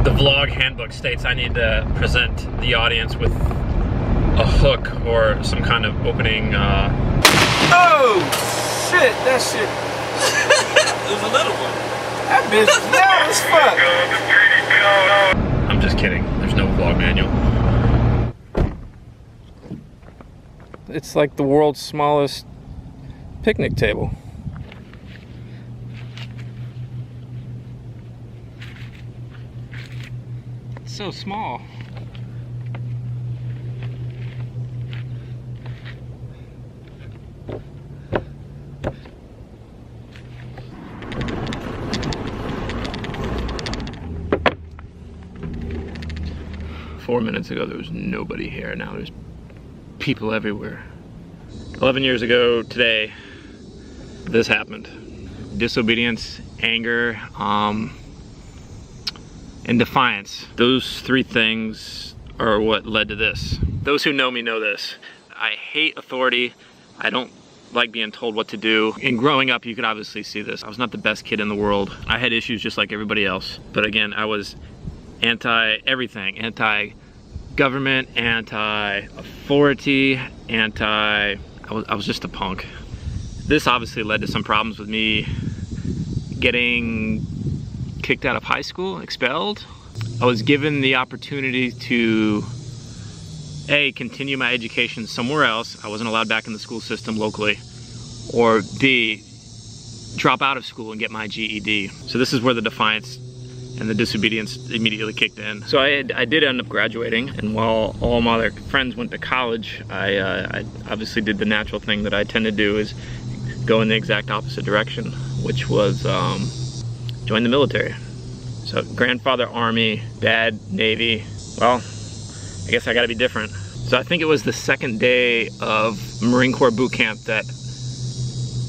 The vlog handbook states I need to present the audience with a hook or some kind of opening. Oh shit! That shit. It was a little one. That bitch is loud as fuck. I'm just kidding. There's no vlog manual. It's like the world's smallest picnic table. It's so small. Four minutes ago, there was nobody here. Now there's people everywhere. 11 years ago today, this happened. Disobedience, anger, and defiance. Those three things are what led to this. Those who know me know this. I hate authority. I don't like being told what to do. In growing up, you could obviously see this. I was not the best kid in the world. I had issues just like everybody else. But again, I was anti-everything. Anti-government, anti-authority, I was just a punk. This obviously led to some problems with me getting kicked out of high school, expelled. I was given the opportunity to A, continue my education somewhere else. I wasn't allowed back in the school system locally. Or B, drop out of school and get my GED. So this is where the defiance and the disobedience immediately kicked in. So I did end up graduating, and while all my other friends went to college, I obviously did the natural thing that I tend to do, is go in the exact opposite direction, which was join the military. So grandfather Army, dad Navy. Well, I guess I gotta be different. So I think it was the second day of Marine Corps boot camp that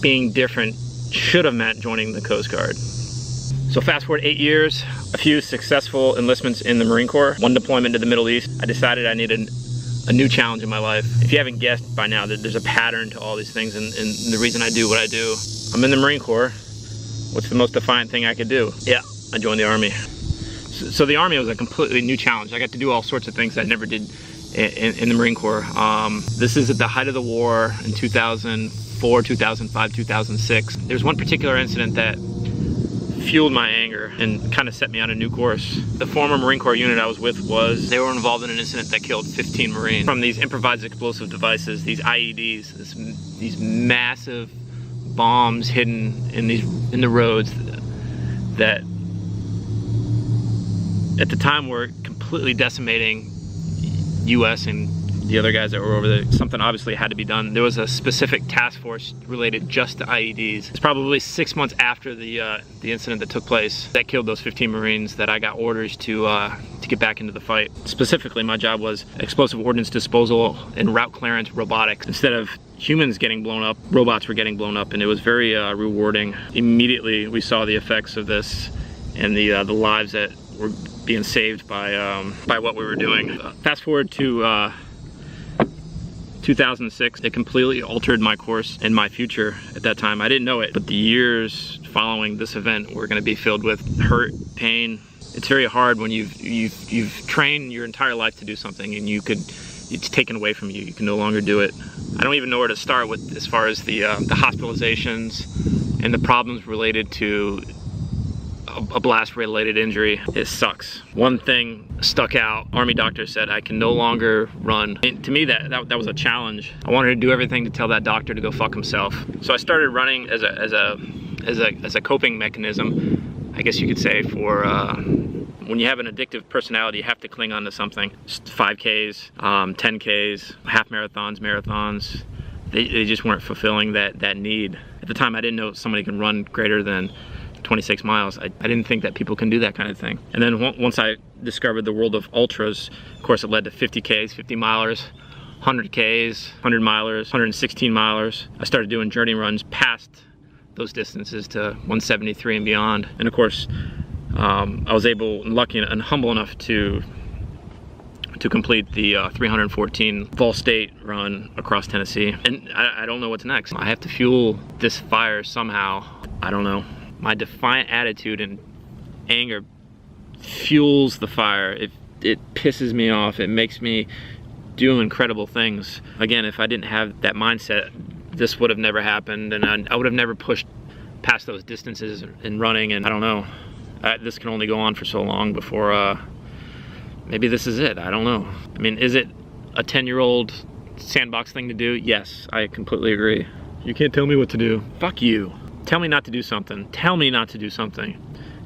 being different should have meant joining the Coast Guard. So fast forward 8 years, a few successful enlistments in the Marine Corps, one deployment to the Middle East. I decided I needed a new challenge in my life. If you haven't guessed by now, that there's a pattern to all these things, and the reason I do what I do. I'm in the Marine Corps. What's the most defiant thing I could do? Yeah, I joined the Army. So the Army was a completely new challenge. I got to do all sorts of things I never did in the Marine Corps. This is at the height of the war in 2004, 2005, 2006. There's one particular incident that fueled my anger and kind of set me on a new course. The former Marine Corps unit I was with they were involved in an incident that killed 15 Marines. From these improvised explosive devices, these IEDs, these massive bombs hidden in the roads that at the time were completely decimating US and the other guys that were over there. Something obviously had to be done. There was a specific task force related just to IEDs. It's probably 6 months after the incident that took place that killed those 15 Marines that I got orders to get back into the fight. Specifically, my job was explosive ordnance disposal and route clearance robotics. Instead of humans getting blown up, robots were getting blown up, and it was very rewarding. Immediately, we saw the effects of this and the lives that were being saved by what we were doing. Fast forward to 2006, it completely altered my course and my future at that time. I didn't know it, but the years following this event were going to be filled with hurt, pain. It's very hard when you've trained your entire life to do something and it's taken away from you. You can no longer do it. I don't even know where to start with as far as the hospitalizations and the problems related to a blast-related injury. It sucks. One thing stuck out. Army doctor said I can no longer run. And to me, that was a challenge. I wanted to do everything to tell that doctor to go fuck himself. So I started running as a coping mechanism, I guess you could say, for when you have an addictive personality, you have to cling on to something. 5Ks, 10Ks, half marathons, marathons. They just weren't fulfilling that need. At the time, I didn't know somebody can run greater than 26 miles. I didn't think that people can do that kind of thing. And then once I discovered the world of ultras, of course it led to 50Ks, 50 milers, 100Ks, 100 milers, 116 milers. I started doing journey runs past those distances to 173 and beyond. And of course, I was able and lucky and humble enough to complete the 314 Fall State run across Tennessee. And I don't know what's next. I have to fuel this fire somehow. I don't know. My defiant attitude and anger fuels the fire. It pisses me off. It makes me do incredible things. Again, if I didn't have that mindset, this would have never happened, and I would have never pushed past those distances in running. And I don't know, this can only go on for so long before maybe this is it. I don't know. I mean, is it a 10-year-old sandbox thing to do? Yes, I completely agree. You can't tell me what to do. Fuck you. Tell me not to do something. Tell me not to do something.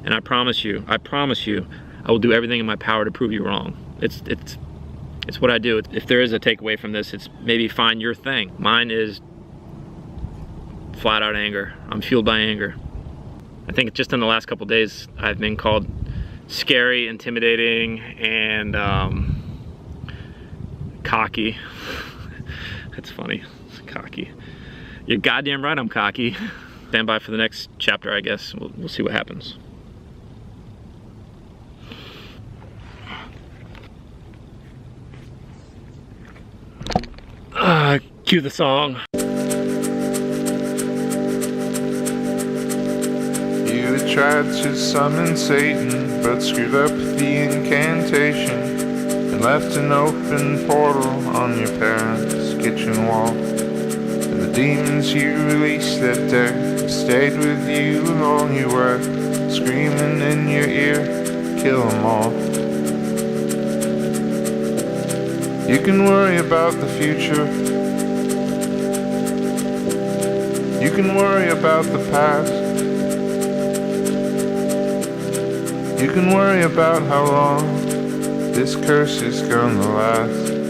And I promise you, I will do everything in my power to prove you wrong. It's what I do. If there is a takeaway from this, it's maybe find your thing. Mine is flat out anger. I'm fueled by anger. I think just in the last couple days, I've been called scary, intimidating, and cocky. That's funny, cocky. You're goddamn right I'm cocky. Stand by for the next chapter, I guess. We'll see what happens. Cue the song. You tried to summon Satan, but screwed up the incantation and left an open portal on your parents' kitchen wall. And the demons you released that day stayed with you along your way, screaming in your ear, kill them all. You can worry about the future. You can worry about the past. You can worry about how long this curse is gonna last.